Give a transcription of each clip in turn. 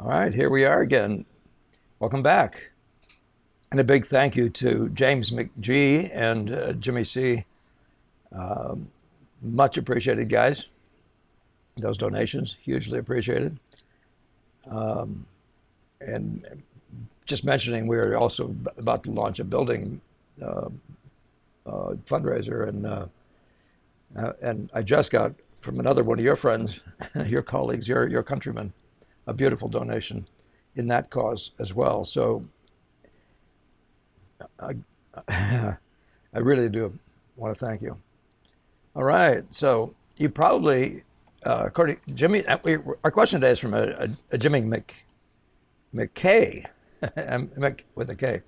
All right, here we are again. Welcome back. And a big thank you to James McGee and Jimmy C. Much appreciated, guys. Those donations, hugely appreciated. And just mentioning, we are also about to launch a building fundraiser, and I just got from another one of your friends, your colleagues, your countrymen, a beautiful donation in that cause as well. So I, I really do want to thank you. All right. So you probably, according Jimmy, our question today is from a Jimmy McKay, with a K.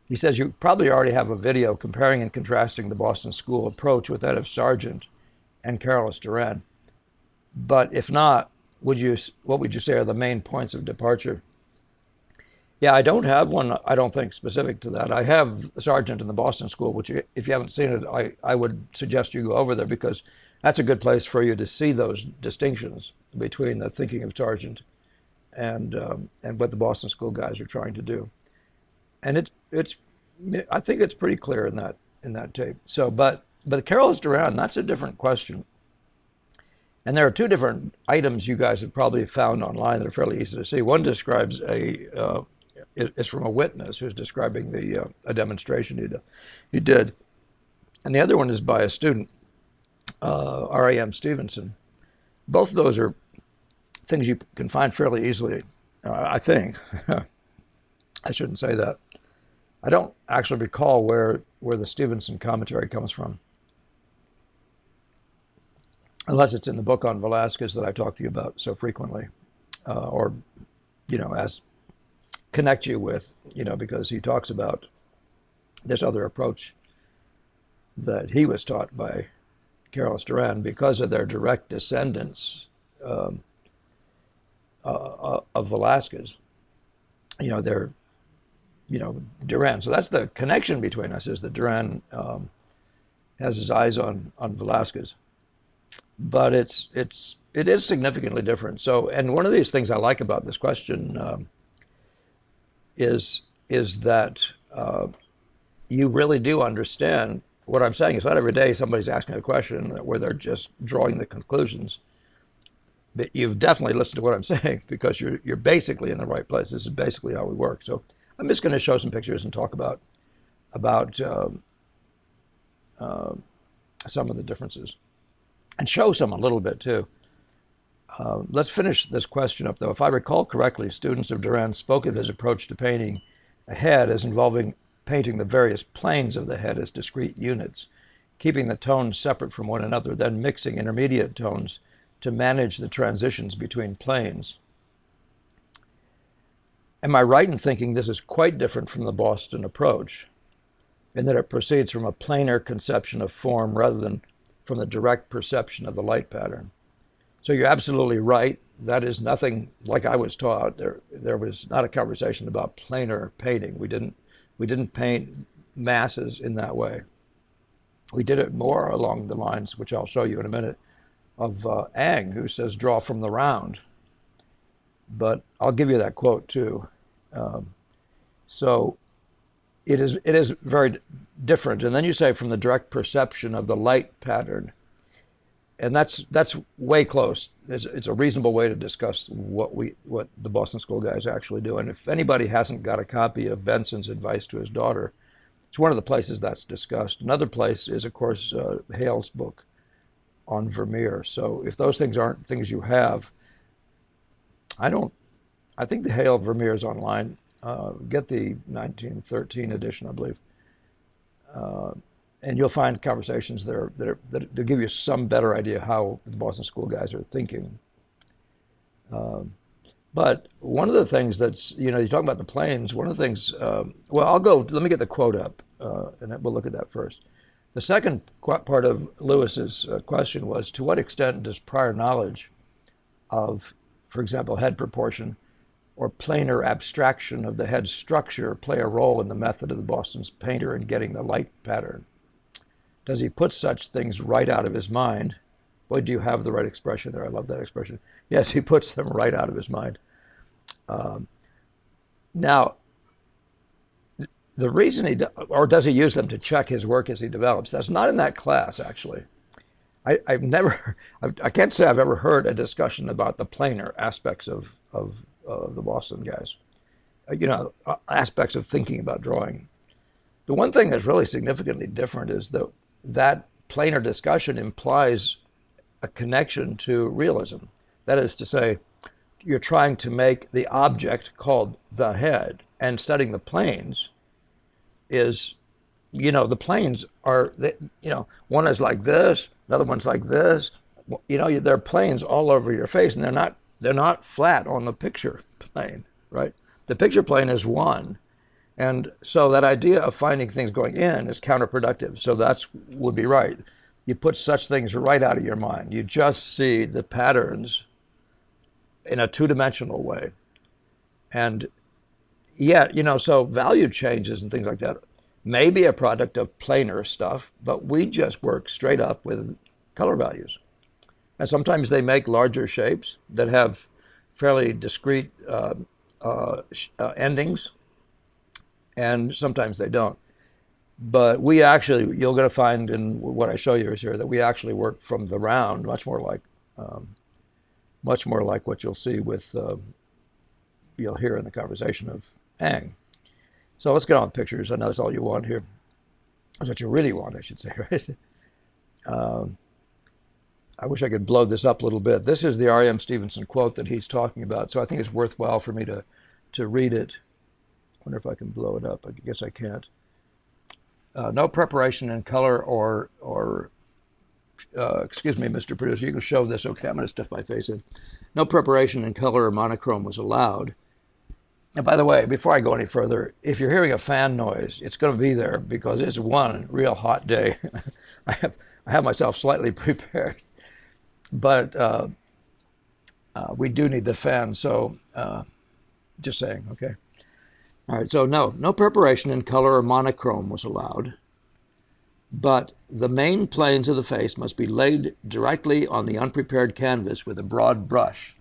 He says you probably already have a video comparing and contrasting the Boston School approach with that of Sargent and Carolus Duran. But if not, what would you say are the main points of departure? Yeah, I don't have one, I don't think, specific to that. I have Sargent in the Boston School, which, if you haven't seen it, I would suggest you go over there, because that's a good place for you to see those distinctions between the thinking of Sargent and what the Boston School guys are trying to do. And I think it's pretty clear in that tape. So, but Carolus Duran, that's a different question. And there are two different items you guys have probably found online that are fairly easy to see. One describes it's from a witness who's describing a demonstration he did. And the other one is by a student, R.A.M. Stevenson. Both of those are things you can find fairly easily, I think. I shouldn't say that. I don't actually recall where the Stevenson commentary comes from, unless it's in the book on Velasquez that I talk to you about so frequently, or, as connect you with, because he talks about this other approach that he was taught by Carolus Duran because of their direct descendants of Velasquez. They're, Duran. So that's the connection between us, is that Duran has his eyes on Velasquez. But it is significantly different. So, and one of these things I like about this question is that you really do understand what I'm saying. It's not every day somebody's asking a question where they're just drawing the conclusions. But you've definitely listened to what I'm saying, because you're basically in the right place. This is basically how we work. So I'm just going to show some pictures and talk about some of the differences, and show some a little bit too. Let's finish this question up, though. If I recall correctly, students of Duran spoke of his approach to painting a head as involving painting the various planes of the head as discrete units, keeping the tones separate from one another, then mixing intermediate tones to manage the transitions between planes. Am I right in thinking this is quite different from the Boston approach, in that it proceeds from a planar conception of form rather than from the direct perception of the light pattern? So you're absolutely right. That is nothing like I was taught. There was not a conversation about planar painting. We didn't paint masses in that way. We did it more along the lines, which I'll show you in a minute, of Ang, who says, draw from the round. But I'll give you that quote too. So it is very different. And then you say from the direct perception of the light pattern. And that's way close. It's a reasonable way to discuss what the Boston School guys actually do. And if anybody hasn't got a copy of Benson's advice to his daughter, it's one of the places that's discussed. Another place is, of course, Hale's book on Vermeer. So if those things aren't things you have, I think the Hale Vermeer is online. Get the 1913 edition, I believe. And you'll find conversations there that give you some better idea how the Boston School guys are thinking. But one of the things that's, you're talking about the planes, one of the things, let me get the quote up, and we'll look at that first. The second part of Lewis's question was, to what extent does prior knowledge of, for example, head proportion or planar abstraction of the head structure play a role in the method of the Boston's painter in getting the light pattern? Does he put such things right out of his mind? Boy, do you have the right expression there. I love that expression. Yes, he puts them right out of his mind. Now, the reason or does he use them to check his work as he develops? That's not in that class, actually. I've never, I can't say I've ever heard a discussion about the planar aspects of the Boston guys. Aspects of thinking about drawing. The one thing that's really significantly different is that planar discussion implies a connection to realism. That is to say, you're trying to make the object called the head, and studying the planes is, the planes are, one is like this, another one's like this. There are planes all over your face, and they're not flat on the picture plane, right? The picture plane is one. And so that idea of finding things going in is counterproductive. So would be right. You put such things right out of your mind. You just see the patterns in a two-dimensional way. And yet, so value changes and things like that may be a product of planar stuff, but we just work straight up with color values. And sometimes they make larger shapes that have fairly discrete endings, and sometimes they don't. But we actually, you're going to find in what I show you is here that we actually work from the round, much more like what you'll see with you'll hear in the conversation of Ang. So let's get on with pictures. I know that's all you want here. That's what you really want, I should say, right? I wish I could blow this up a little bit. This is the R.E.M. Stevenson quote that he's talking about, so I think it's worthwhile for me to read it. I wonder if I can blow it up. I guess I can't. No preparation in color or excuse me, Mr. Producer, you can show this. Okay, I'm going to stuff my face in. No preparation in color or monochrome was allowed. And by the way, before I go any further, if you're hearing a fan noise, it's going to be there because it's one real hot day. I have myself slightly prepared, but we do need the fan. So just saying, okay. All right, so no preparation in color or monochrome was allowed, but the main planes of the face must be laid directly on the unprepared canvas with a broad brush.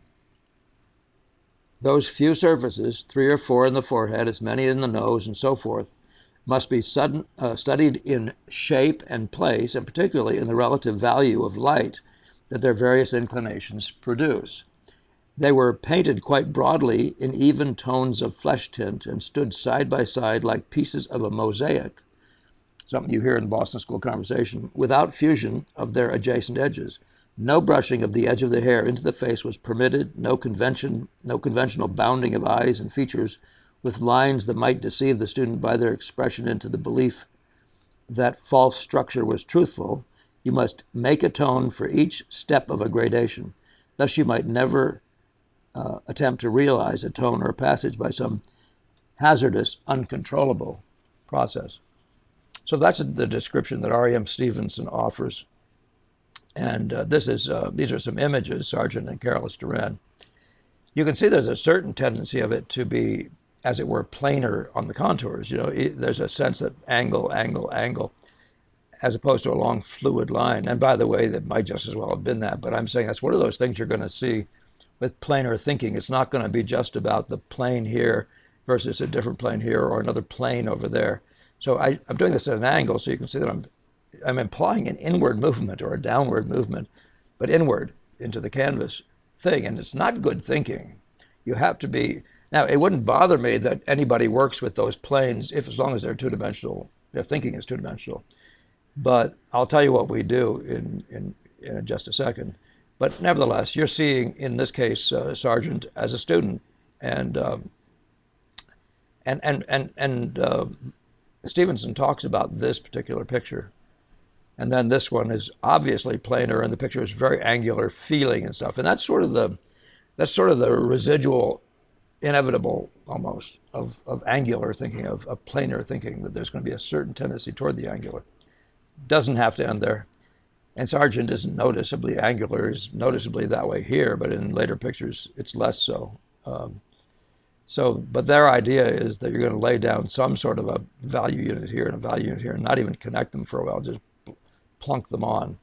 Those few surfaces, 3 or 4 in the forehead, as many in the nose, and so forth, must be studied in shape and place, and particularly in the relative value of light that their various inclinations produce. They were painted quite broadly in even tones of flesh tint and stood side by side like pieces of a mosaic, something you hear in the Boston School conversation, without fusion of their adjacent edges. No brushing of the edge of the hair into the face was permitted, no conventional bounding of eyes and features with lines that might deceive the student by their expression into the belief that false structure was truthful. You must make a tone for each step of a gradation. Thus you might never attempt to realize a tone or a passage by some hazardous, uncontrollable process. So that's the description that R.E.M. Stevenson offers. And these are some images, Sargent and Carolus Duran. You can see there's a certain tendency of it to be, as it were, planar on the contours. There's a sense that angle, as opposed to a long fluid line. And by the way, that might just as well have been that, but I'm saying that's one of those things you're going to see with planar thinking. It's not going to be just about the plane here versus a different plane here or another plane over there. So I'm doing this at an angle so you can see that I'm implying an inward movement or a downward movement, but inward into the canvas thing. And it's not good thinking. You have to be, now it wouldn't bother me that anybody works with those planes as long as they're two-dimensional, their thinking is two-dimensional. But I'll tell you what we do in just a second. But nevertheless, you're seeing, in this case, Sargent as a student, and Stevenson talks about this particular picture. And then this one is obviously planar, and the picture is very angular feeling and stuff. And that's sort of the residual, inevitable almost of angular thinking, of planar thinking, that there's going to be a certain tendency toward the angular. Doesn't have to end there. And Sargent isn't noticeably angular, is noticeably that way here, but in later pictures it's less so. But their idea is that you're going to lay down some sort of a value unit here and a value unit here, and not even connect them for a while, just plunk them on.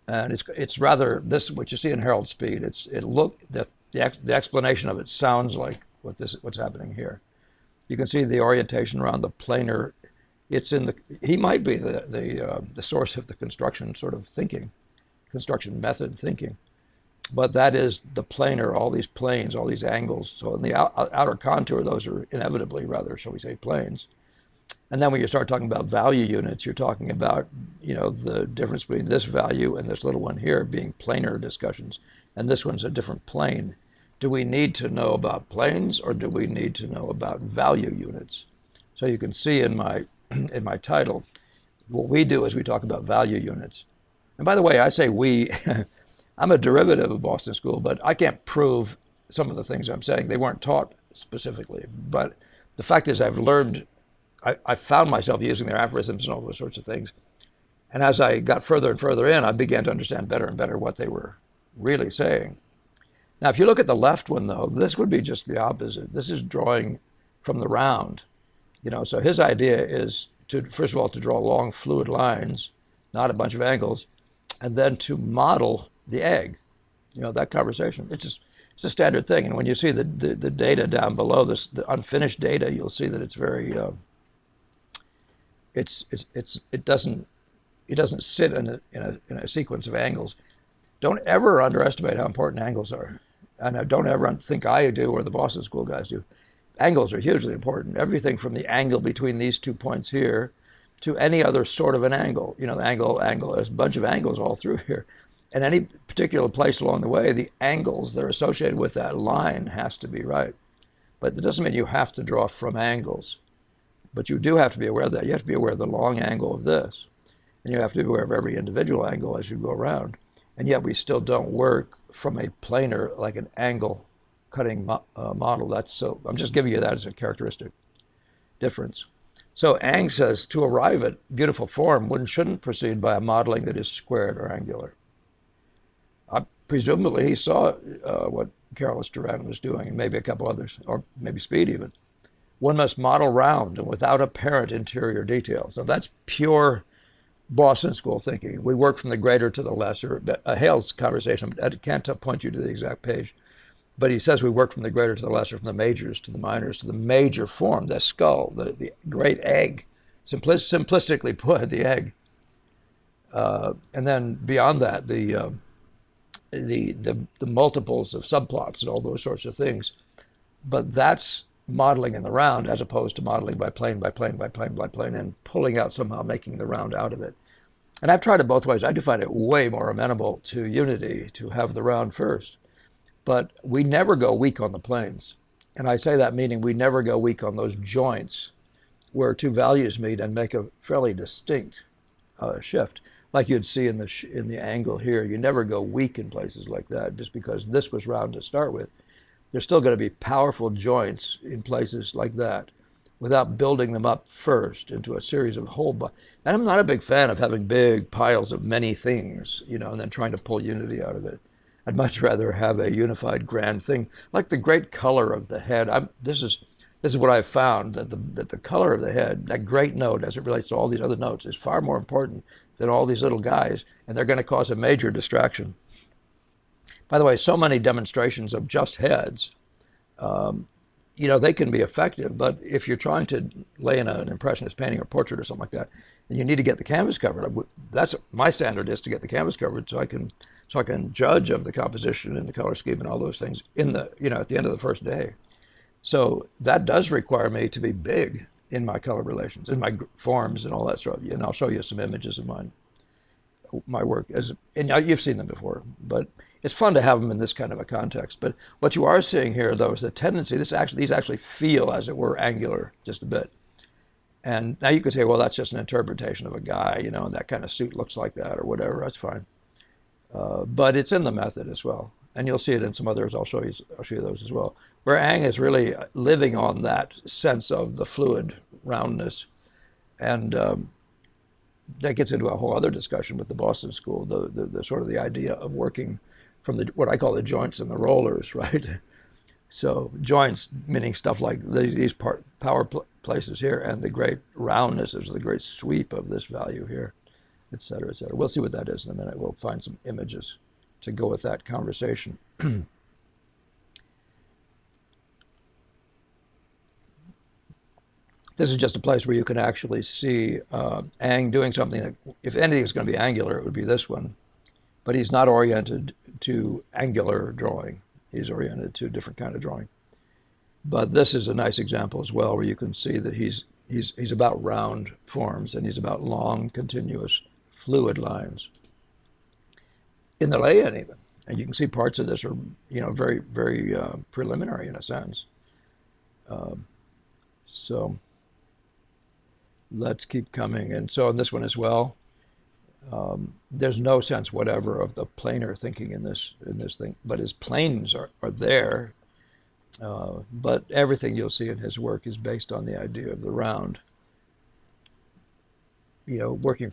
And it's rather, this what you see in Harold Speed. The the explanation of it sounds like what's happening here. You can see the orientation around the planar. It's in the. He might be the source of the construction sort of thinking, construction method thinking, but that is the planar. All these planes, all these angles. So in the outer contour, those are inevitably, rather, shall we say, planes. And then when you start talking about value units, you're talking about, the difference between this value and this little one here being planar discussions, and this one's a different plane. Do we need to know about planes, or do we need to know about value units? So you can see in my title, what we do is we talk about value units. And by the way, I say we, I'm a derivative of Boston School, but I can't prove some of the things I'm saying. They weren't taught specifically. But the fact is I found myself using their aphorisms and all those sorts of things. And as I got further and further in, I began to understand better and better what they were really saying. Now, if you look at the left one, though, this would be just the opposite. This is drawing from the round. So his idea is to, first of all, to draw long fluid lines, not a bunch of angles, and then to model the egg. That conversation. It's a standard thing. And when you see the data down below, the unfinished data, you'll see that it's very it doesn't sit in a sequence of angles. Don't ever underestimate how important angles are. And don't ever think I do or the Boston School guys do. Angles are hugely important. Everything from the angle between these 2 points here to any other sort of an angle. The angle, there's a bunch of angles all through here. And any particular place along the way, the angles that are associated with that line has to be right. But that doesn't mean you have to draw from angles. But you do have to be aware of that. You have to be aware of the long angle of this. And you have to be aware of every individual angle as you go around. And yet we still don't work from a planar, like an angle cutting model. I'm just giving you that as a characteristic difference. So Ang says, to arrive at beautiful form, one shouldn't proceed by a modeling that is squared or angular. Presumably he saw what Carolus Duran was doing, and maybe a couple others, or maybe Speed even. One must model round and without apparent interior detail. So that's pure Boston School thinking. We work from the greater to the lesser. Hale's conversation, I can't point you to the exact page, but he says we work from the greater to the lesser, from the majors to the minors, to the major form, the skull, the great egg, simplistically put, the egg. And then beyond that, the multiples of subplots and all those sorts of things. But that's modeling in the round as opposed to modeling by plane, by plane, by plane, by plane, and pulling out somehow, making the round out of it. And I've tried it both ways. I do find it way more amenable to unity to have the round first. But we never go weak on the planes. And I say that meaning we never go weak on those joints where two values meet and make a fairly distinct shift. Like you'd see in the angle here. You never go weak in places like that just because this was round to start with. There's still going to be powerful joints in places like that without building them up first into a series of whole. And I'm not a big fan of having big piles of many things, and then trying to pull unity out of it. I'd much rather have a unified grand thing, like the great color of the head. This is what I've found, that the color of the head, that great note as it relates to all these other notes, is far more important than all these little guys, and they're going to cause a major distraction. By the way, so many demonstrations of just heads, they can be effective, but if you're trying to lay in an impressionist painting or portrait or something like that, and you need to get the canvas covered, that's my standard, is to get the canvas covered so I can judge of the composition and the color scheme and all those things at the end of the first day. So that does require me to be big in my color relations, in my forms and all that stuff. And I'll show you some images of my work, and you've seen them before, but it's fun to have them in this kind of a context. But what you are seeing here, though, is the tendency. These actually feel, as it were, angular just a bit. And now you could say, well, that's just an interpretation of a guy, and that kind of suit looks like that or whatever. That's fine. But it's in the method as well, and you'll see it in some others. I'll show you those as well. Where Ang is really living on that sense of the fluid roundness, and that gets into a whole other discussion with the Boston School, the sort of the idea of working from what I call the joints and the rollers, right? So joints meaning stuff like these power places here, and the great roundness is the great sweep of this value here, et cetera, et cetera. We'll see what that is in a minute. We'll find some images to go with that conversation. This is just a place where you can actually see Ang doing something that, if anything is going to be angular, it would be this one. But he's not oriented to angular drawing. He's oriented to a different kind of drawing. But this is a nice example as well, where you can see that he's about round forms, and he's about long, continuous, fluid lines in the lay-in even. And you can see parts of this are, very, very preliminary in a sense. So let's keep coming. And so in this one as well, there's no sense whatever of the planar thinking in this thing, but his planes are there. But everything you'll see in his work is based on the idea of the round. Working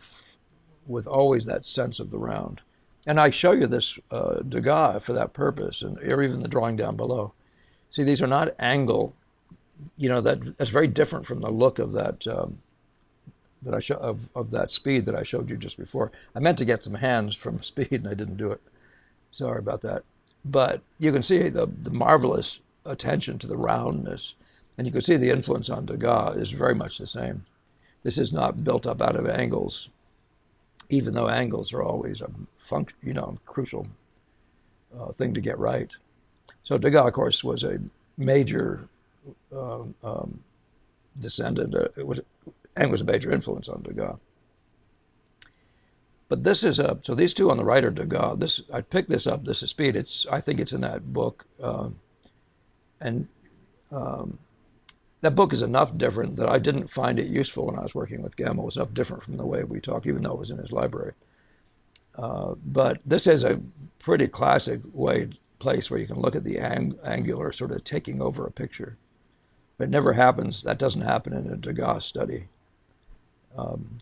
with always that sense of the round. And I show you this Degas for that purpose, or even the drawing down below. See, these are not angle. That's very different from the look of that of that speed that I showed you just before. I meant to get some hands from speed, and I didn't do it. Sorry about that. But you can see the marvelous attention to the roundness, and you can see the influence on Degas is very much the same. This is not built up out of angles, even though angles are always a crucial thing to get right. So Degas, of course, was a major descendant. Ang was a major influence on Degas. But this is so these two on the right are Degas. I picked this up. This is speed. I think it's in that book, and that book is enough different that I didn't find it useful when I was working with Gamma. It was enough different from the way we talked, even though it was in his library. But this is a pretty classic place where you can look at the angular sort of taking over a picture. It never happens. That doesn't happen in a Degas study.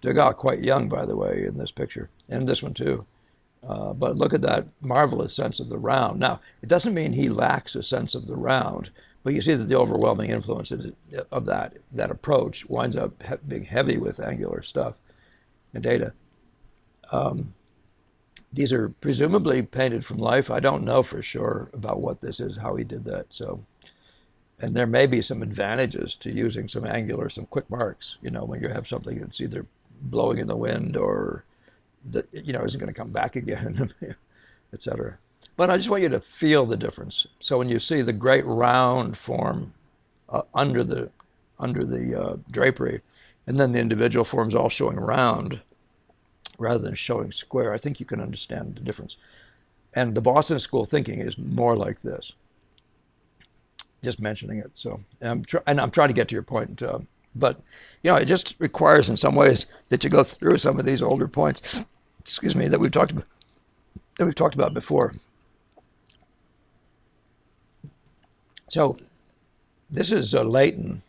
Degas quite young, by the way, in this picture, and this one too. But look at that marvelous sense of the round. Now, it doesn't mean he lacks a sense of the round, but you see that the overwhelming influence of that approach winds up being heavy with angular stuff and data. These are presumably painted from life. I don't know for sure about what this is, how he did that. And there may be some advantages to using some angular, some quick marks, when you have something that's either blowing in the wind or that, isn't going to come back again, et cetera. But I just want you to feel the difference. So when you see the great round form under the drapery, and then the individual forms all showing round rather than showing square, I think you can understand the difference. And the Boston School thinking is more like this. Just mentioning it. So, and I'm trying to get to your point, but it just requires, in some ways, that you go through some of these older points. Excuse me, that we've talked about before. So, this is Leighton,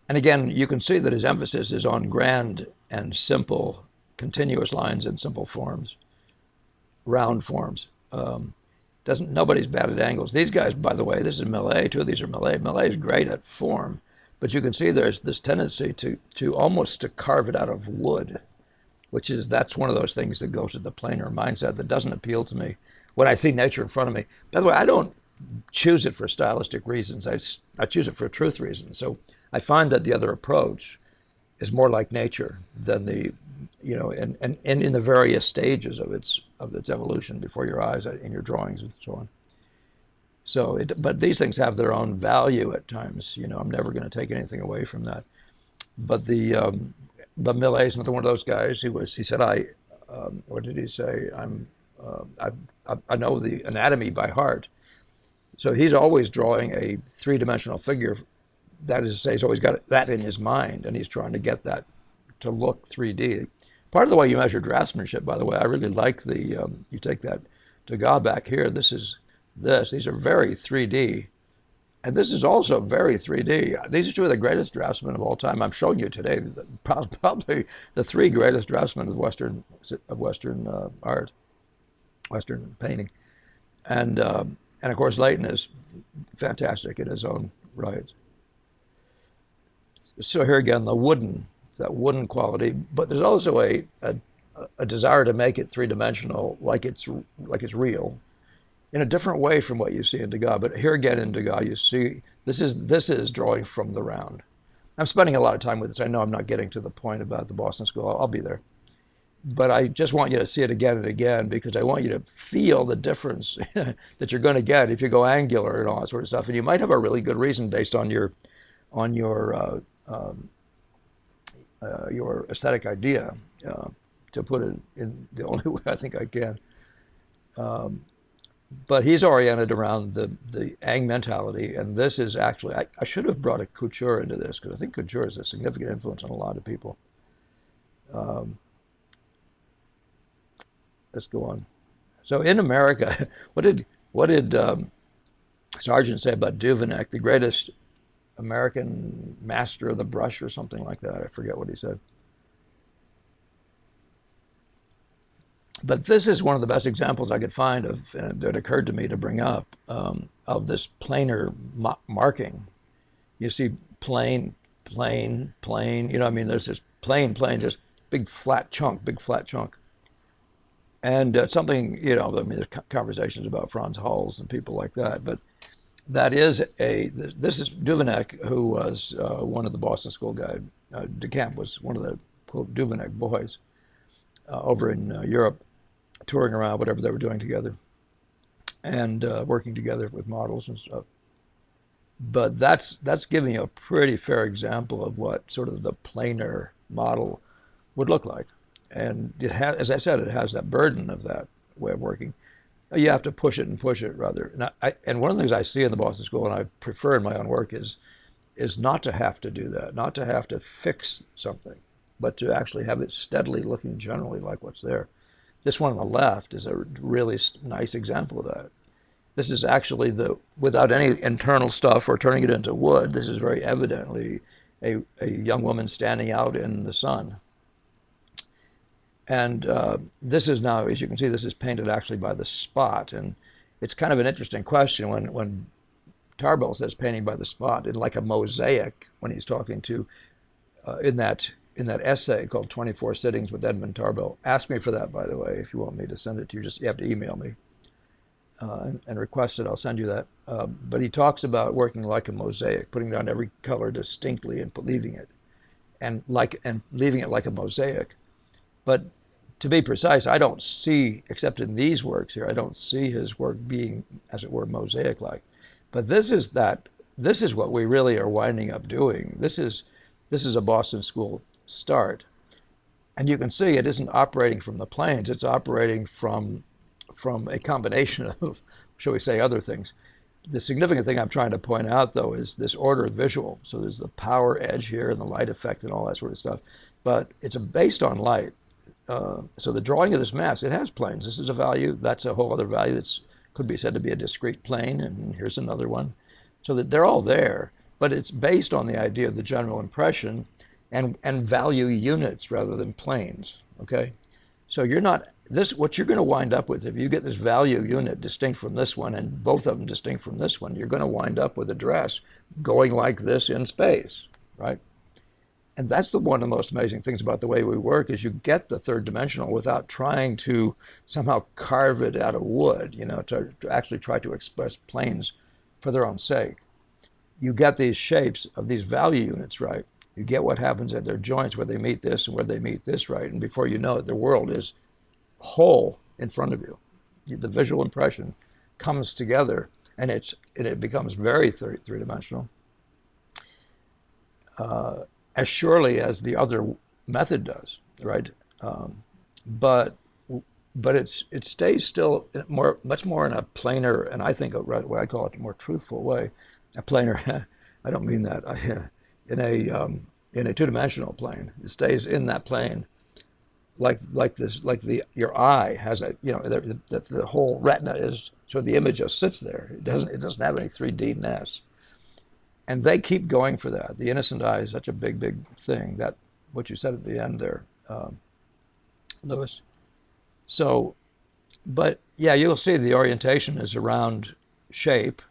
and again, you can see that his emphasis is on grand and simple, continuous lines and simple forms, round forms. Nobody's bad at angles. These guys, by the way, this is Millet. Two of these are Millet. Millet is great at form, but you can see there's this tendency to almost to carve it out of wood, that's one of those things that goes to the planar mindset that doesn't appeal to me when I see nature in front of me. By the way, I don't choose it for stylistic reasons. I choose it for truth reasons. So I find that the other approach is more like nature than the, and in the various stages of its evolution before your eyes in your drawings and so on. So, but these things have their own value at times. I'm never going to take anything away from that. But but Millet is another one of those guys. He said, what did he say? I know the anatomy by heart. So he's always drawing a three-dimensional figure. That is to say, he's always got that in his mind, and he's trying to get that to look 3D. Part of the way you measure draftsmanship, by the way, I really like you take that Degas back here. These are very 3D. And this is also very 3D. These are two of the greatest draftsmen of all time. I'm showing you today probably the three greatest draftsmen of Western art, Western painting. And of course, Leighton is fantastic in his own right. So here again, that wooden quality, but there's also a desire to make it three-dimensional, like it's real, in a different way from what you see in Degas. But here again in Degas, you see this is drawing from the round. I'm spending a lot of time with this. I know I'm not getting to the point about the Boston School. I'll be there. But I just want you to see it again and again because I want you to feel the difference that you're going to get if you go angular and all that sort of stuff. And you might have a really good reason based on on your aesthetic idea, to put it in the only way I think I can. But he's oriented around the Ang mentality, and this is actually, I should have brought a Couture into this because I think Couture is a significant influence on a lot of people. Um, let's go on. So in America, what did Sargent say about Duveneck, the greatest American master of the brush or something like that? I forget what he said. But this is one of the best examples I could find of that occurred to me to bring up, of this planar marking. You see plane, plane, plane. You know, I mean, there's this plane, plane, just big flat chunk, big flat chunk. And something, you know, I mean, there's conversations about Franz Hals and people like that, but that is this is Duveneck, who was one of the Boston School guys. De Camp was one of the, quote, Duveneck boys over in Europe, touring around, whatever they were doing together, and working together with models and stuff. But that's giving you a pretty fair example of what sort of the planar model would look like. And it has, as I said, it has that burden of that way of working. You have to push it and push it rather. And one of the things I see in the Boston School, and I prefer in my own work, is not to have to do that, not to have to fix something, but to actually have it steadily looking generally like what's there. This one on the left is a really nice example of that. This is actually without any internal stuff or turning it into wood, this is very evidently a young woman standing out in the sun. And this is now, as you can see, this is painted actually by the spot. And it's kind of an interesting question when Tarbell says painting by the spot, in like a mosaic, when he's talking to, in that essay called 24 Sittings with Edmund Tarbell. Ask me for that, by the way, if you want me to send it to you. You have to email me and request it. I'll send you that. But he talks about working like a mosaic, putting down every color distinctly and leaving it, and leaving it like a mosaic. But to be precise, I don't see, except in these works here, I don't see his work being, as it were, mosaic-like. But this is what we really are winding up doing. This is a Boston School start. And you can see it isn't operating from the planes, it's operating from a combination of, shall we say, other things. The significant thing I'm trying to point out, though, is this order of visual. So there's the power edge here and the light effect and all that sort of stuff. But it's based on light. So the drawing of this mass, it has planes. This is a value. That's a whole other value that could be said to be a discrete plane. And here's another one. So that they're all there. But it's based on the idea of the general impression and value units rather than planes. Okay? So what you're going to wind up with, if you get this value unit distinct from this one and both of them distinct from this one, you're going to wind up with a dress going like this in space, right? And that's one of the most amazing things about the way we work is you get the third dimensional without trying to somehow carve it out of wood, to actually try to express planes for their own sake. You get these shapes of these value units, right? You get what happens at their joints where they meet this and where they meet this, right? And before you know it, the world is whole in front of you. The visual impression comes together and it becomes very three-dimensional. As surely as the other method does, right? But it stays still much more in a planar, and I think what I call it, a more truthful way. A planar, I don't mean that. In a two-dimensional plane, it stays in that plane, like this, your eye has that the whole retina is, so the image just sits there. It doesn't have any 3D-ness. And they keep going for that. The innocent eye is such a big, big thing. That what you said at the end there, Lewis. So, but yeah, you'll see the orientation is around shape,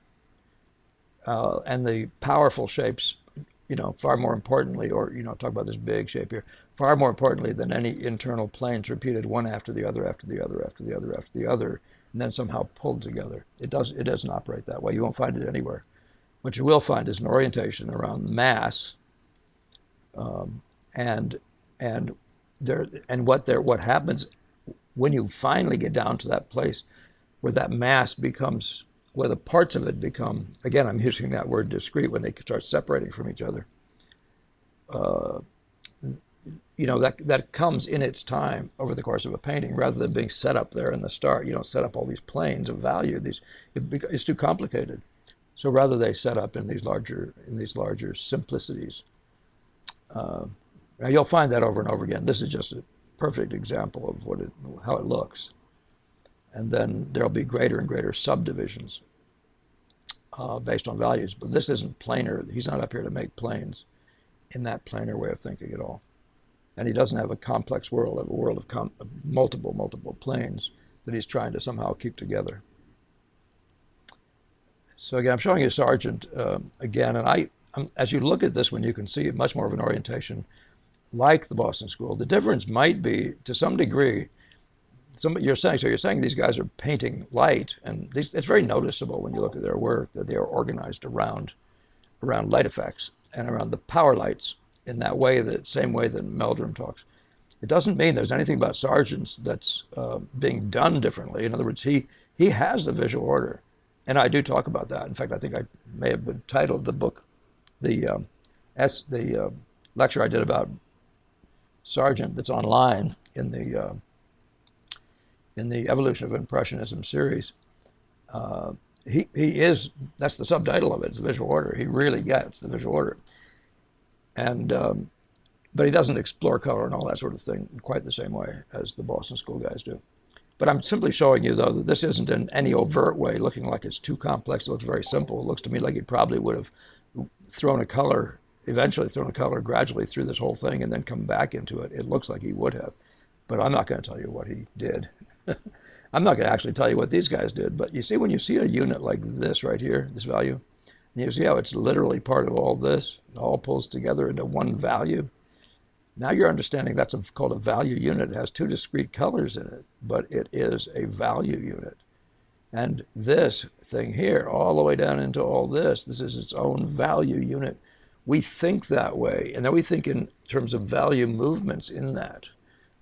and the powerful shapes, far more importantly, or talk about this big shape here, far more importantly than any internal planes repeated one after the other, after the other, after the other, after the other, and then somehow pulled together. It doesn't operate that way. You won't find it anywhere. What you will find is an orientation around mass and and what happens when you finally get down to that place where that mass becomes, where the parts of it become, again, I'm using that word discrete, when they start separating from each other, that comes in its time over the course of a painting, rather than being set up there in the start. You don't set up all these planes of value. It's too complicated. So rather they set up in these larger simplicities. Now you'll find that over and over again. This is just a perfect example of how it looks. And then there'll be greater and greater subdivisions based on values. But this isn't planar. He's not up here to make planes in that planar way of thinking at all. And he doesn't have a complex world, a world of multiple planes that he's trying to somehow keep together. So again, I'm showing you Sargent again, and as you look at this one, you can see much more of an orientation like the Boston School. The difference might be, to some degree, you're saying these guys are painting light, and it's very noticeable when you look at their work that they are organized around light effects and around the power lights in that way, the same way that Meldrum talks. It doesn't mean there's anything about Sargent's that's being done differently. In other words, he has the visual order, and I do talk about that. In fact, I think I may have titled the book, the lecture I did about Sargent, that's online in the Evolution of Impressionism series. That's the subtitle of it, it's the visual order. He really gets the visual order. And but he doesn't explore color and all that sort of thing quite the same way as the Boston School guys do. But I'm simply showing you, though, that this isn't in any overt way looking like it's too complex. It looks very simple. It looks to me like he probably would have eventually thrown a color gradually through this whole thing and then come back into it. It looks like he would have. But I'm not going to tell you what he did. I'm not going to actually tell you what these guys did. But you see, when you see a unit like this right here, this value, and you see how it's literally part of all this, it all pulls together into one value. Now you're understanding that's called a value unit. It has two discrete colors in it, but it is a value unit. And this thing here, all the way down into all this is its own value unit. We think that way, and then we think in terms of value movements in that.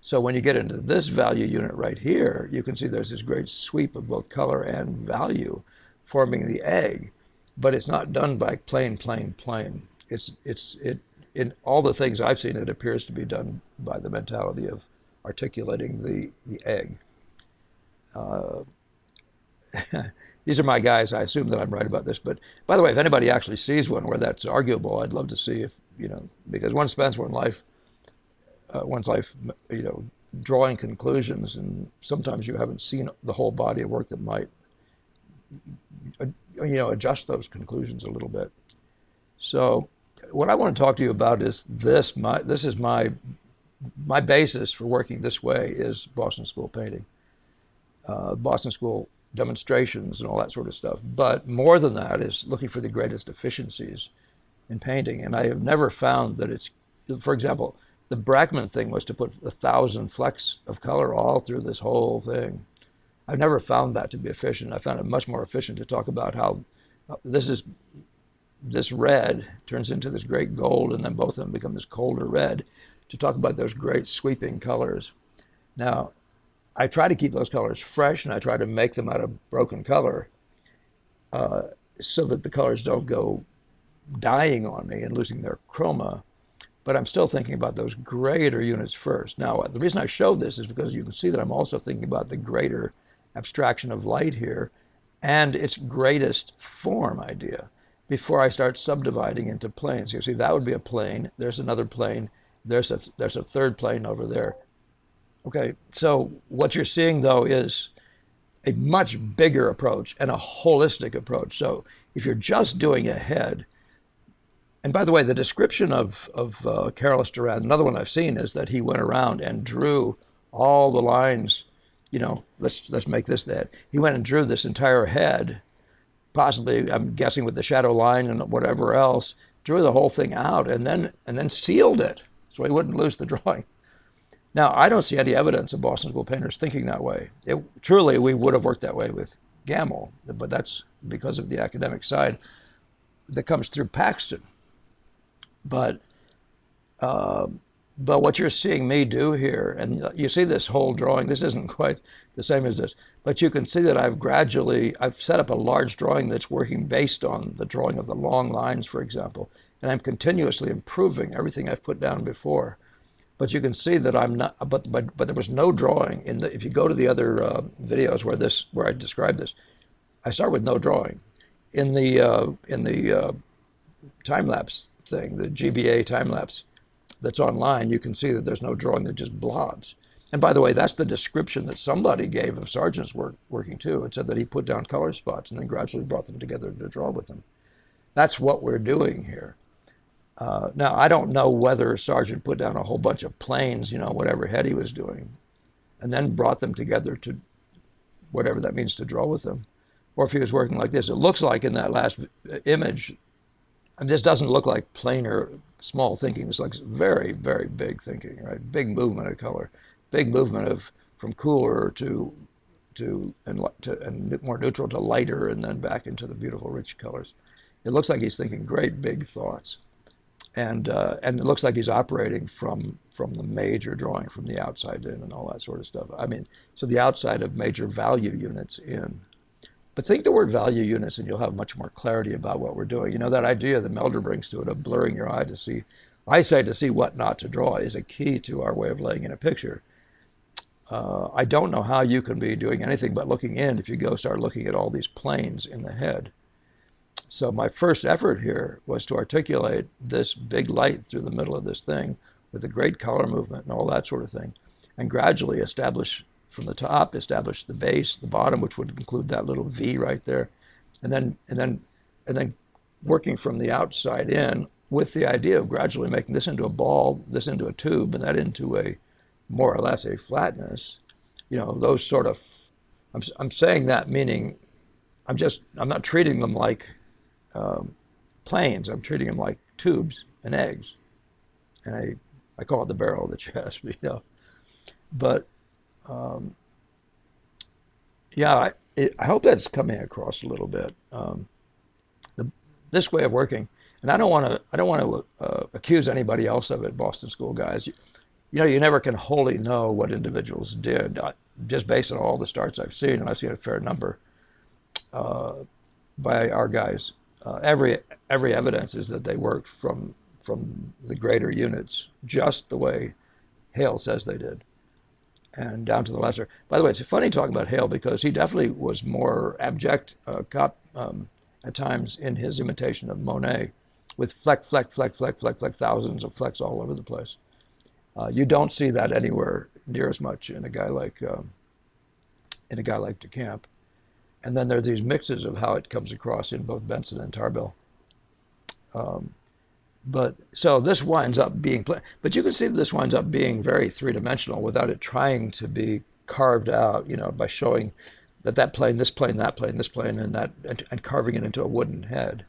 So when you get into this value unit right here, you can see there's this great sweep of both color and value forming the egg, but it's not done by plane. In all the things I've seen, it appears to be done by the mentality of articulating the egg. These are my guys. I assume that I'm right about this. But by the way, if anybody actually sees one where that's arguable, I'd love to see if, because one spends one's life, drawing conclusions, and sometimes you haven't seen the whole body of work that might, adjust those conclusions a little bit. So what I want to talk to you about is this. This is my basis for working this way is Boston School painting, Boston School demonstrations and all that sort of stuff. But more than that is looking for the greatest efficiencies in painting. And I have never found that it's, for example, the Brackman thing was to put 1,000 flecks of color all through this whole thing. I've never found that to be efficient. I found it much more efficient to talk about how this red turns into this great gold, and then both of them become this colder red, to talk about those great sweeping colors. Now, I try to keep those colors fresh, and I try to make them out of broken color so that the colors don't go dying on me and losing their chroma. But I'm still thinking about those greater units first. Now, the reason I show this is because you can see that I'm also thinking about the greater abstraction of light here and its greatest form idea before I start subdividing into planes. You see, that would be a plane. There's another plane. There's a third plane over there. Okay, so what you're seeing, though, is a much bigger approach and a holistic approach. So if you're just doing a head, and by the way, the description of Carolus Duran, another one I've seen, is that he went around and drew all the lines. Let's make this the head. He went and drew this entire head, possibly, I'm guessing, with the shadow line and whatever else, drew the whole thing out and then sealed it so he wouldn't lose the drawing. Now, I don't see any evidence of Boston School painters thinking that way. Truly, we would have worked that way with Gamble, but that's because of the academic side that comes through Paxton. But But what you're seeing me do here, and you see this whole drawing, this isn't quite the same as this, but you can see that I've set up a large drawing that's working based on the drawing of the long lines, for example, and I'm continuously improving everything I've put down before. But you can see that I'm not, but there was no drawing in the, if you go to the other videos where I describe this, I start with no drawing. In the time lapse thing, the GBA time lapse that's online, you can see that there's no drawing, they're just blobs. And by the way, that's the description that somebody gave of Sargent's work working too. It said that he put down color spots and then gradually brought them together to draw with them. That's what we're doing here. Now, I don't know whether Sargent put down a whole bunch of planes, whatever head he was doing, and then brought them together to whatever that means to draw with them, or if he was working like this. It looks like in that last image, and this doesn't look like planar small thinking. This looks very, very big thinking, right? Big movement of color, big movement of from cooler and more neutral to lighter, and then back into the beautiful rich colors. It looks like he's thinking great big thoughts, and it looks like he's operating from the major drawing, from the outside in, and all that sort of stuff. I mean, so the outside of major value units in. But think the word value units and you'll have much more clarity about what we're doing. That idea that Melder brings to it of blurring your eye to see, I say to see what not to draw is a key to our way of laying in a picture. I don't know how you can be doing anything but looking in if you start looking at all these planes in the head. So my first effort here was to articulate this big light through the middle of this thing with a great color movement and all that sort of thing, and gradually establish from the top, establish the base, the bottom, which would include that little V right there, and then working from the outside in with the idea of gradually making this into a ball, this into a tube, and that into a more or less a flatness. Those sort of. I'm saying that meaning, I'm not treating them like planes. I'm treating them like tubes and eggs, and I call it the barrel of the chest. But. Yeah, I hope that's coming across a little bit. This way of working, and I don't want to accuse anybody else of it, Boston School guys. You never can wholly know what individuals did, just based on all the starts I've seen, and I've seen a fair number by our guys. Every evidence is that they worked from the greater units, just the way Hale says they did, and down to the lesser. By the way, it's funny talking about Hale because he definitely was more abject at times in his imitation of Monet, with fleck, thousands of flecks all over the place. You don't see that anywhere near as much in a guy like DeCamp. And then there's these mixes of how it comes across in both Benson and Tarbell. But so this winds up being, but you can see that this winds up being very three-dimensional without it trying to be carved out, by showing that plane, this plane, that plane, this plane, and carving it into a wooden head.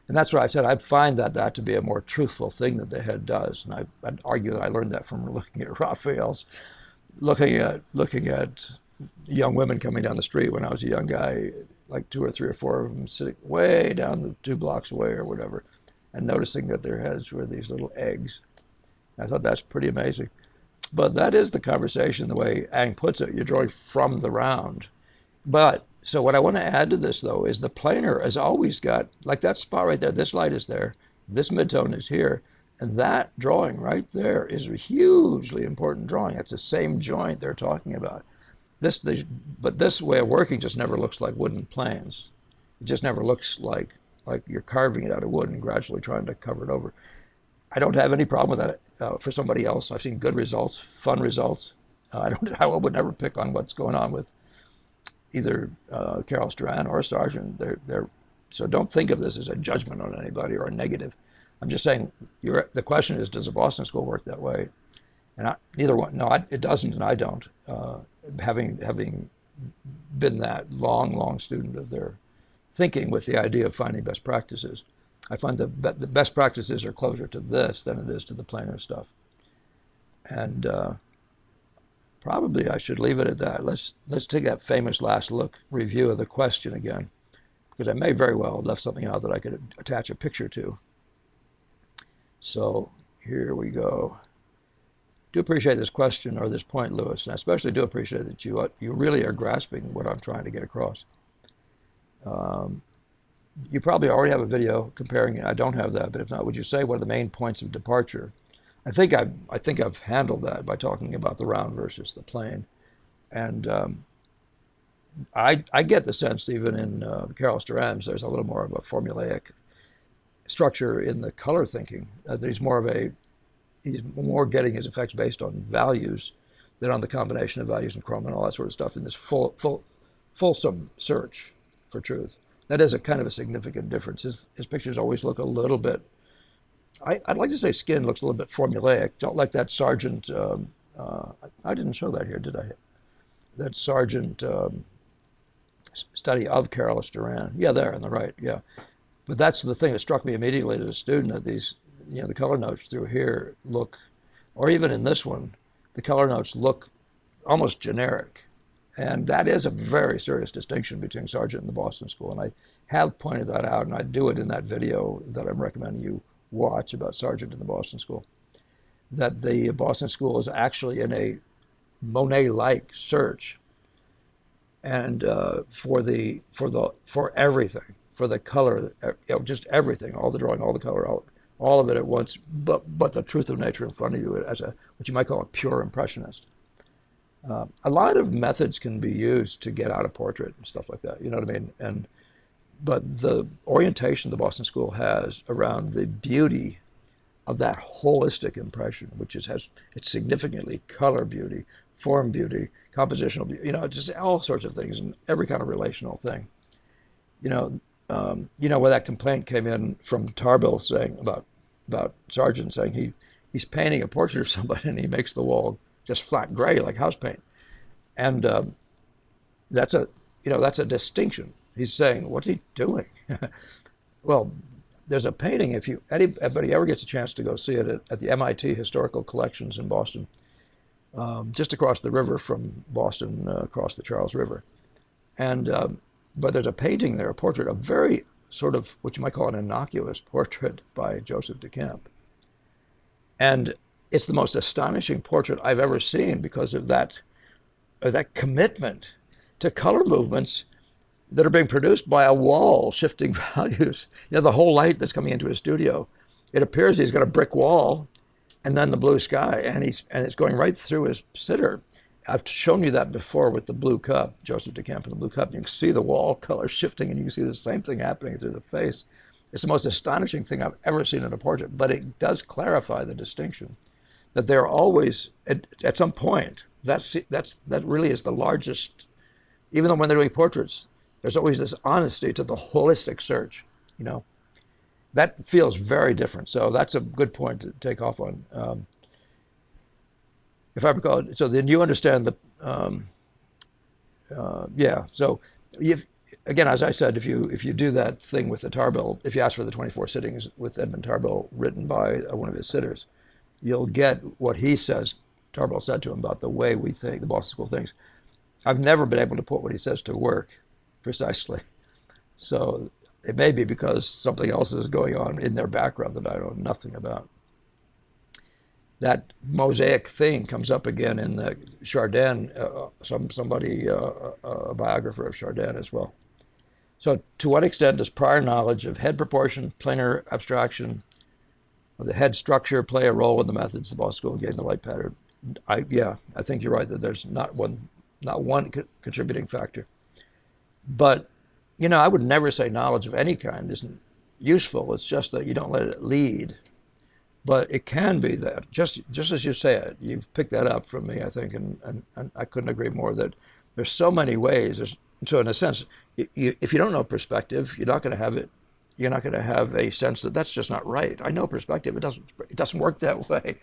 And that's what I said. I find that to be a more truthful thing that the head does. And I'd argue that I learned that from looking at Raphael's, looking at young women coming down the street when I was a young guy, like 2 or 3 or 4 of them sitting way down the 2 blocks away or whatever, and noticing that their heads were these little eggs. I thought that's pretty amazing. But that is the conversation, the way Ang puts it. You're drawing from the round. But, so what I want to add to this, though, is the planar has always got, like that spot right there, this light is there, this midtone is here, and that drawing right there is a hugely important drawing. It's the same joint they're talking about. But this way of working just never looks like wooden planes. It just never looks like you're carving it out of wood and gradually trying to cover it over. I don't have any problem with that for somebody else. I've seen good results, fun results. I would never pick on what's going on with either Carolus Duran or Sargent. So don't think of this as a judgment on anybody or a negative. I'm just saying the question is, does the Boston School work that way? And neither one. No, it doesn't, and I don't. Having been that long student of their thinking with the idea of finding best practices, I find the best practices are closer to this than it is to the planar stuff. And probably I should leave it at that. Let's take that famous last look review of the question again, because I may very well have left something out that I could attach a picture to. So here we go. Do appreciate this question or this point, Lewis, and I especially do appreciate that you really are grasping what I'm trying to get across. You probably already have a video comparing it. I don't have that, but if not, would you say what are the main points of departure? I think I've handled that by talking about the round versus the plane, and I get the sense even in Carolus Duran's there's a little more of a formulaic structure in the color thinking. That he's more getting his effects based on values than on the combination of values and chroma and all that sort of stuff in this fulsome search for truth. That is a kind of a significant difference. His pictures always look a little bit, I'd like to say skin looks a little bit formulaic. Don't like that Sargent, I didn't show that here, did I? That Sargent study of Carolus Duran. Yeah, there on the right, yeah. But that's the thing that struck me immediately as a student, that these, the color notes through here look, or even in this one, the color notes look almost generic. And that is a very serious distinction between Sargent and the Boston School. And I have pointed that out, and I do it in that video that I'm recommending you watch about Sargent and the Boston School. That the Boston School is actually in a Monet-like search, and for everything, for the color, just everything, all the drawing, all the color, all of it at once, but the truth of nature in front of you as what you might call a pure impressionist. A lot of methods can be used to get out a portrait and stuff like that, you know what I mean? But the orientation the Boston School has around the beauty of that holistic impression, which has it's significantly color beauty, form beauty, compositional beauty, just all sorts of things, and every kind of relational thing. Where that complaint came in from Tarbell saying about Sargent saying he's painting a portrait of somebody and he makes the wall just flat gray like house paint, and that's a distinction. He's saying, what's he doing? Well, there's a painting, if anybody ever gets a chance to go see it at the MIT Historical Collections in Boston, just across the river from Boston, across the Charles River. But there's a painting there, a portrait, a very sort of what you might call an innocuous portrait by Joseph de Camp. And it's the most astonishing portrait I've ever seen because of that commitment to color movements that are being produced by a wall shifting values. The whole light that's coming into his studio, it appears he's got a brick wall and then the blue sky, and it's going right through his sitter. I've shown you that before with the blue cup, Joseph de Camp and the blue cup. You can see the wall color shifting, and you can see the same thing happening through the face. It's the most astonishing thing I've ever seen in a portrait, but it does clarify the distinction that they're always, at some point, that really is the largest, even though when they're doing portraits, there's always this honesty to the holistic search, That feels very different. So that's a good point to take off on. If I recall, so then you understand the, So again, as I said, if you do that thing with the Tarbell, if you ask for the 24 sittings with Edmund Tarbell written by one of his sitters, you'll get what he says, Tarbell said to him about the way we think, the Boston School thinks. I've never been able to put what he says to work precisely. So it may be because something else is going on in their background that I know nothing about. That mosaic thing comes up again in the Chardin, a biographer of Chardin as well. So to what extent does prior knowledge of head proportion, planar abstraction, of the head structure play a role in the methods of the Boston School in getting the light pattern? I think you're right that there's not one contributing factor. But, I would never say knowledge of any kind isn't useful. It's just that you don't let it lead. But it can be that, just as you say it, you've picked that up from me, I think, and I couldn't agree more that there's so many ways. So in a sense, if you don't know perspective, you're not going to have it. You're not going to have a sense that that's just not right. I know perspective. It doesn't work that way,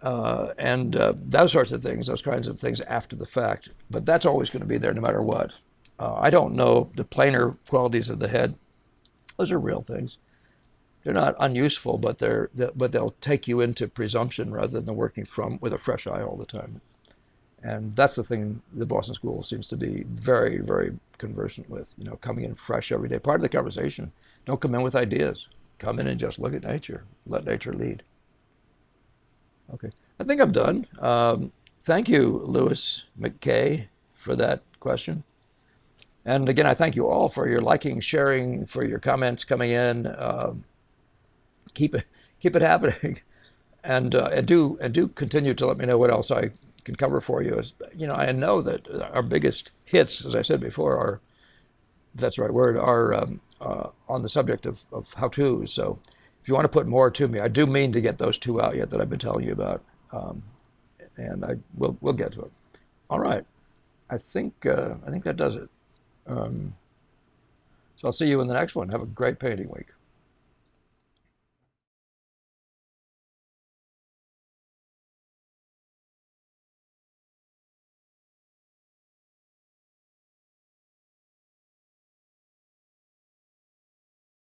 and those sorts of things, those kinds of things after the fact. But that's always going to be there no matter what. I don't know the planar qualities of the head. Those are real things. They're not unuseful, but they'll take you into presumption rather than working with a fresh eye all the time. And that's the thing the Boston School seems to be very, very conversant with, coming in fresh every day. Part of the conversation, don't come in with ideas. come in and just look at nature, let nature lead. Okay, I think I'm done. Thank you, Louis McKay, for that question. And again, I thank you all for your liking, sharing, for your comments coming in. Keep it keep it happening, and do continue to let me know what else I can cover for you. I know that our biggest hits, as I said before, are, if that's the right word, are on the subject of how-tos. So if you want to put more to me, I do mean to get those two out yet that I've been telling you about, and we'll get to it. All right, I think that does it. So I'll see you in the next one. Have a great painting week.